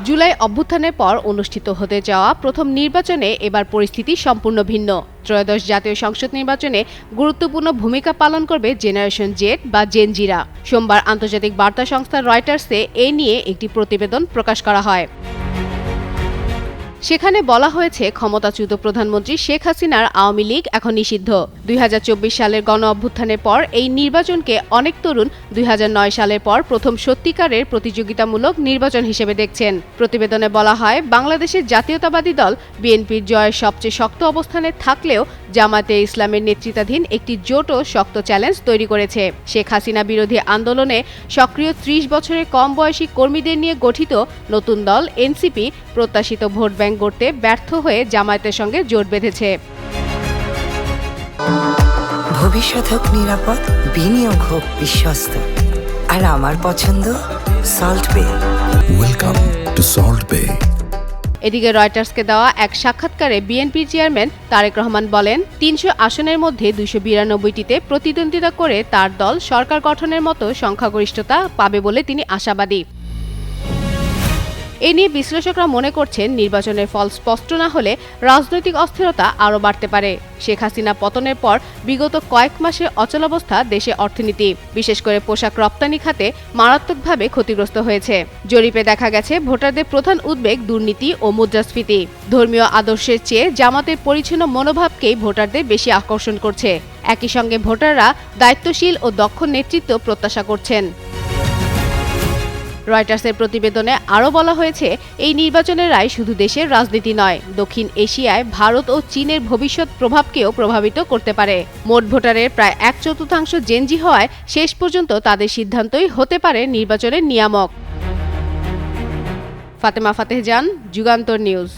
জুলাই অভ্যুত্থানের পর অনুষ্ঠিত হতে যাওয়া প্রথম নির্বাচনে এবার পরিস্থিতি সম্পূর্ণ ভিন্ন। ত্রয়োদশ জাতীয় সংসদ নির্বাচনে গুরুত্বপূর্ণ ভূমিকা পালন করবে জেনারেশন জেড বা জেনজিরা। সোমবার আন্তর্জাতিক বার্তা সংস্থা রয়টার্সে এ নিয়ে একটি প্রতিবেদন প্রকাশ করা হয়। সেখানে বলা হয়েছে, ক্ষমতাচ্যুত প্রধানমন্ত্রী শেখ হাসিনার আওয়ামী লীগ এখন নিষিদ্ধ। ২০২৪ সালের গণ অভ্যুত্থানের পর এই নির্বাচনকে অনেক তরুণ ২০০৯ সালের পর প্রথম সত্যিকারের প্রতিযোগিতামূলক নির্বাচন হিসেবে দেখছেন। প্রতিবেদনে বলা হয়, বাংলাদেশের জাতীয়তাবাদী দল বিএনপির জয়ের সবচেয়ে শক্ত অবস্থানে থাকলেও জামায়াতে ইসলামের নেতৃত্বাধীন একটি জোটও শক্ত চ্যালেঞ্জ তৈরি করেছে। শেখ হাসিনা বিরোধী আন্দোলনে সক্রিয় ৩০ বছরের কম বয়সী কর্মীদের নিয়ে গঠিত নতুন দল এনসিপি প্রত্যাশিত ভোট ব্যাংক গড়তে ব্যর্থ হয়ে জামায়াতের সঙ্গে জোট বেঁধেছে। ভবিষ্যৎ হোক নিরাপদ, বিনিয়োগ হোক বিশ্বস্ত, আর আমার পছন্দ সল্ট বে। ওয়েলকাম টু সল্ট বে। এদিকে রয়টার্সকে দেওয়া এক সাক্ষাৎকারে বিএনপির চেয়ারম্যান তারেক রহমান বলেন, ৩০০ আসনের মধ্যে ২৯২টিতে প্রতিদ্বন্দ্বিতা করে তার দল সরকার গঠনের মতো সংখ্যাগরিষ্ঠতা পাবে বলে তিনি আশাবাদী। এ নিয়ে বিশ্লেষকরা মনে করছেন, নির্বাচনের ফল স্পষ্ট না হলে রাজনৈতিক অস্থিরতা আরও বাড়তে পারে। শেখ হাসিনা পতনের পর বিগত কয়েক মাসে অচলাবস্থা দেশে অর্থনীতি, বিশেষ করে পোশাক রপ্তানি খাতে মারাত্মকভাবে ক্ষতিগ্রস্ত হয়েছে। জরিপে দেখা গেছে, ভোটারদের প্রধান উদ্বেগ দুর্নীতি ও মুদ্রাস্ফীতি। ধর্মীয় আদর্শের চেয়ে জামাতের পরিচ্ছন্ন মনোভাবকেই ভোটারদের বেশি আকর্ষণ করছে। একই সঙ্গে ভোটাররা দায়িত্বশীল ও দক্ষ নেতৃত্ব প্রত্যাশা করছেন। রয়টার্সের প্রতিবেদনে আরও বলা হয়েছে, এই নির্বাচনের রায় শুধু দেশের রাজনীতি নয়, দক্ষিণ এশিয়ায় ভারত ও চীনের ভবিষ্যৎ প্রভাবকেও প্রভাবিত করতে পারে। মোট ভোটারের প্রায় ১/৪ জেনজি হওয়ায় শেষ পর্যন্ত তাদের সিদ্ধান্তই হতে পারে নির্বাচনের নিয়ামক। ফাতেমা ফাতেহ জান, যুগান্তর নিউজ।